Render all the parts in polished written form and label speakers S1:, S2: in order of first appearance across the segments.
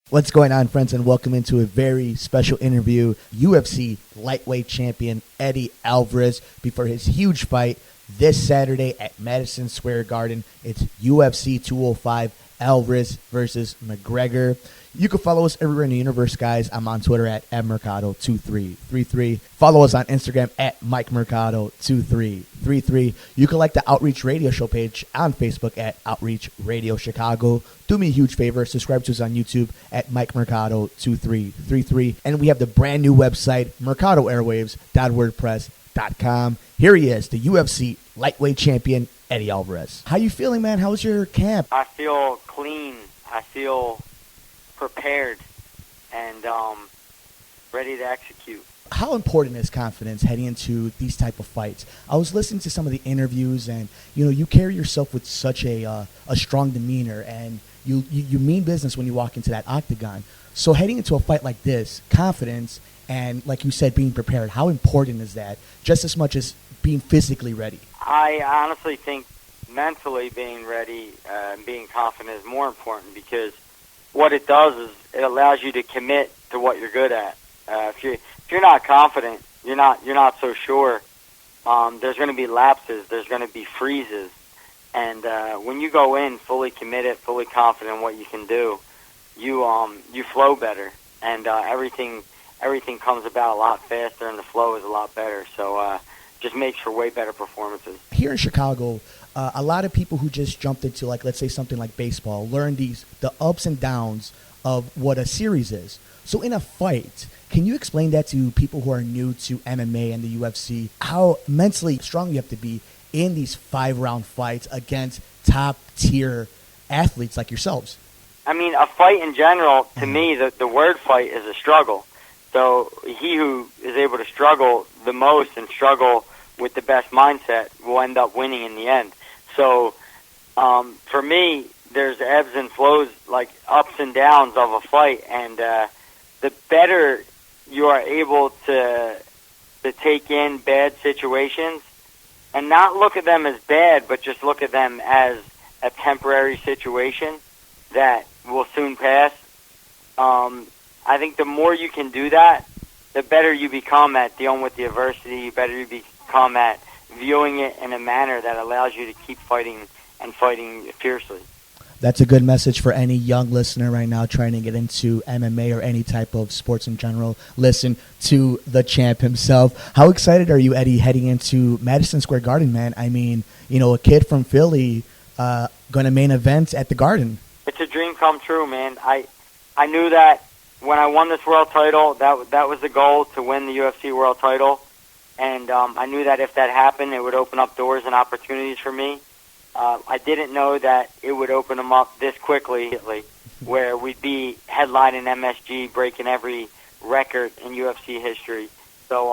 S1: What's going on, friends, and welcome into a very special interview. UFC Lightweight Champion Eddie Alvarez before his huge fight this Saturday at Madison Square Garden. It's UFC 205, Alvarez versus McGregor. You can follow us everywhere in the universe, guys. I'm on Twitter at Mercado2333. Follow us on Instagram at MikeMercado2333. You can like the Outreach Radio Show page on Facebook at Outreach Radio Chicago. Do me a huge favor, subscribe to us on YouTube at MikeMercado2333. And we have the brand new website, mercadoairwaves.wordpress.com. Here he is, the UFC Lightweight Champion, Eddie Alvarez. How you feeling, man? How's your camp?
S2: I feel clean. I feel prepared and ready to execute.
S1: How important is confidence heading into these type of fights? I was listening to some of the interviews, and you carry yourself with such a strong demeanor, and you mean business when you walk into that octagon. So heading into a fight like this, confidence and, like you said, being prepared, how important is that? Just as much as being physically ready.
S2: I honestly think mentally being ready and being confident is more important, because what it does is it allows you to commit to what you're good at. If you're not confident, you're not so sure. There's going to be lapses. There's going to be freezes. And when you go in fully committed, fully confident in what you can do, you flow better, and everything comes about a lot faster, and the flow is a lot better. So just makes for way better performances.
S1: Here in Chicago, a lot of people who just jumped into, like, let's say something like baseball, learn the ups and downs of what a series is. So in a fight, can you explain that to people who are new to MMA and the UFC, how mentally strong you have to be in these 5-round fights against top-tier athletes like yourselves?
S2: I mean, a fight in general, to me, the word fight is a struggle. So he who is able to struggle the most and struggle with the best mindset will end up winning in the end. So for me, there's ebbs and flows, like ups and downs of a fight, and the better you are able to take in bad situations and not look at them as bad, but just look at them as a temporary situation that will soon pass. I think the more you can do that, the better you become at dealing with the adversity, the better you become at viewing it in a manner that allows you to keep fighting and fighting fiercely.
S1: That's a good message for any young listener right now trying to get into MMA or any type of sports in general. Listen to the champ himself. How excited are you, Eddie, heading into Madison Square Garden, man? I mean, a kid from Philly going to main event at the Garden.
S2: It's a dream come true, man. I knew that when I won this world title, that was the goal, to win the UFC world title. And I knew that if that happened, it would open up doors and opportunities for me. I didn't know that it would open them up this quickly, where we'd be headlining MSG, breaking every record in UFC history. So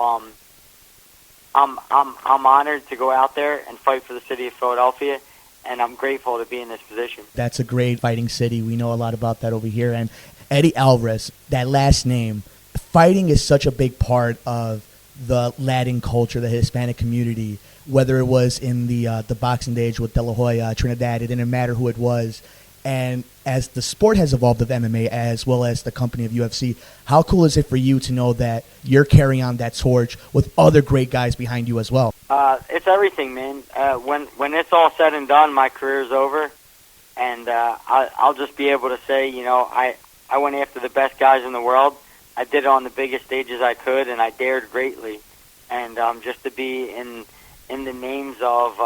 S2: I'm honored to go out there and fight for the city of Philadelphia, and I'm grateful to be in this position.
S1: That's a great fighting city. We know a lot about that over here. And Eddie Alvarez, that last name, fighting is such a big part of the Latin culture, the Hispanic community. Whether it was in the boxing days with De La Hoya, Trinidad, it didn't matter who it was. And as the sport has evolved of MMA, as well as the company of UFC, how cool is it for you to know that you're carrying on that torch with other great guys behind you as well?
S2: It's everything, man. When it's all said and done, my career's over, and I'll just be able to say, I went after the best guys in the world. I did it on the biggest stages I could, and I dared greatly. And just to be in the names of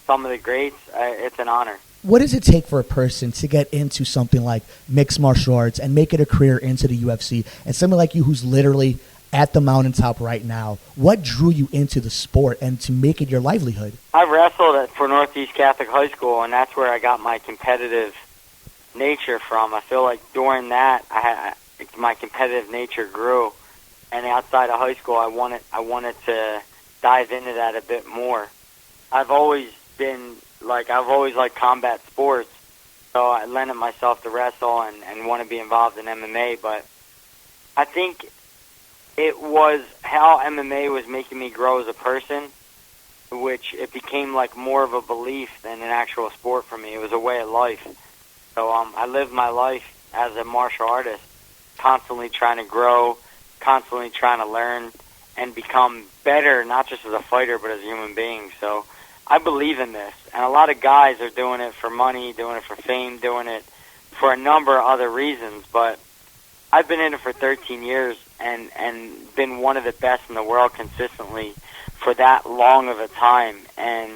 S2: some of the greats, it's an honor.
S1: What does it take for a person to get into something like mixed martial arts and make it a career into the UFC? And someone like you who's literally at the mountaintop right now, what drew you into the sport and to make it your livelihood?
S2: I wrestled for Northeast Catholic High School, and that's where I got my competitive nature from. I feel like during that, my competitive nature grew, and outside of high school, I wanted to dive into that a bit more. I've always liked combat sports, so I lended myself to wrestle and want to be involved in MMA. But I think it was how MMA was making me grow as a person, which it became like more of a belief than an actual sport for me. It was a way of life. So I lived my life as a martial artist, constantly trying to grow, constantly trying to learn, and become better, not just as a fighter, but as a human being. So I believe in this. And a lot of guys are doing it for money, doing it for fame, doing it for a number of other reasons. But I've been in it for 13 years and been one of the best in the world consistently for that long of a time. And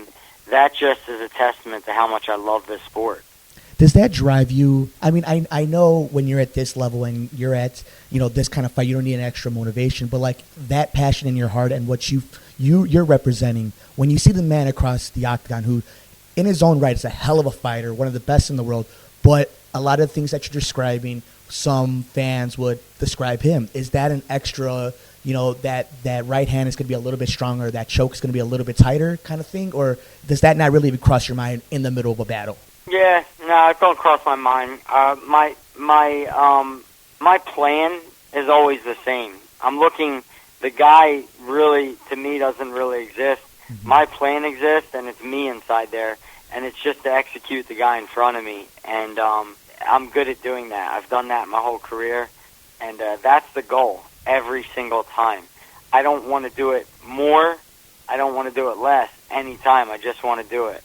S2: that just is a testament to how much I love this sport.
S1: Does that drive you? I mean, I know when you're at this level and you're at, this kind of fight, you don't need an extra motivation, but like that passion in your heart and what you're representing, when you see the man across the octagon who in his own right is a hell of a fighter, one of the best in the world, but a lot of the things that you're describing, some fans would describe him. Is that an extra, that right hand is going to be a little bit stronger, that choke is going to be a little bit tighter kind of thing? Or does that not really even cross your mind in the middle of a battle?
S2: Yeah, no, it don't cross my mind. My plan is always the same. I'm looking, the guy really, to me, doesn't really exist. Mm-hmm. My plan exists, and it's me inside there, and it's just to execute the guy in front of me. And I'm good at doing that. I've done that my whole career, and that's the goal every single time. I don't want to do it more. I don't want to do it less anytime. I just want to do it.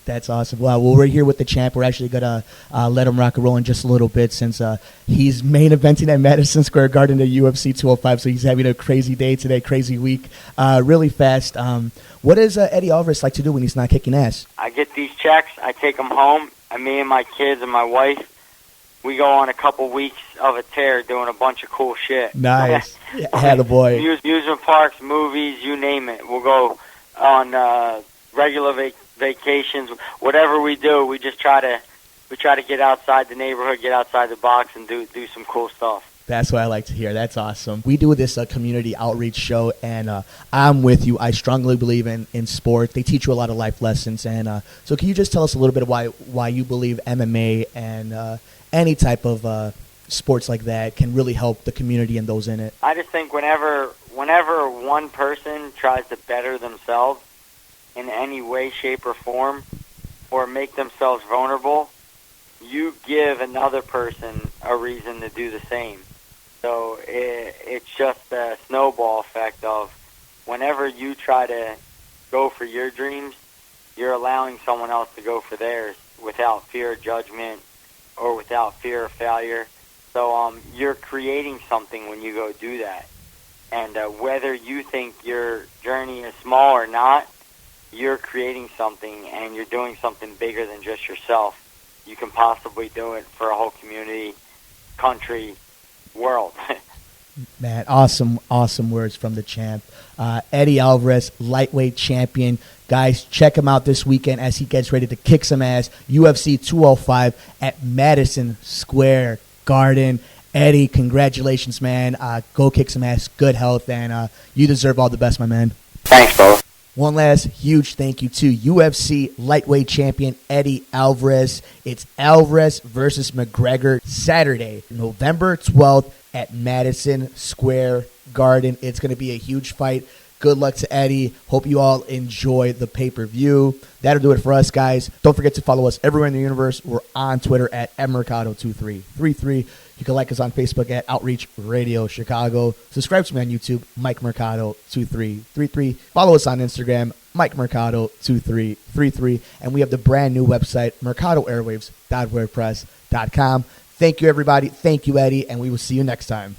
S1: That's awesome. Well, we're here with the champ. We're actually going to let him rock and roll in just a little bit since he's main eventing at Madison Square Garden at UFC 205, so he's having a crazy day today, crazy week. Really fast, what does Eddie Alvarez like to do when he's not kicking ass?
S2: I get these checks. I take them home. And me and my kids and my wife, we go on a couple weeks of a tear doing a bunch of cool shit.
S1: Nice. Had a boy.
S2: Amusement parks, movies, you name it. We'll go on regular vacations. Whatever we do, we try to get outside the neighborhood, get outside the box, and do some cool stuff.
S1: That's what I like to hear. That's awesome. We do this community outreach show, and I'm with you. I strongly believe in sport. They teach you a lot of life lessons. And so can you just tell us a little bit of why you believe MMA and any type of sports like that can really help the community and those in it?
S2: I just think whenever one person tries to better themselves in any way, shape, or form, or make themselves vulnerable, you give another person a reason to do the same. So it's just a snowball effect of whenever you try to go for your dreams, you're allowing someone else to go for theirs without fear of judgment or without fear of failure. So you're creating something when you go do that. And whether you think your journey is small or not, you're creating something and you're doing something bigger than just yourself. You can possibly do it for a whole community, country, world.
S1: Man, awesome words from the champ. Eddie Alvarez, lightweight champion. Guys, check him out this weekend as he gets ready to kick some ass. UFC 205 at Madison Square Garden. Eddie, congratulations, man. Go kick some ass. Good health, and you deserve all the best, my man.
S2: Thanks, bro.
S1: One last huge thank you to UFC Lightweight Champion Eddie Alvarez. It's Alvarez versus McGregor Saturday, November 12th at Madison Square Garden. It's going to be a huge fight. Good luck to Eddie. Hope you all enjoy the pay-per-view. That'll do it for us, guys. Don't forget to follow us everywhere in the universe. We're on Twitter at mmercado2333. You can like us on Facebook at Outreach Radio Chicago. Subscribe to me on YouTube, Mike Mercado2333. Follow us on Instagram, Mike Mercado2333. And we have the brand new website, mercadoairwaves.wordpress.com. Thank you, everybody. Thank you, Eddie. And we will see you next time.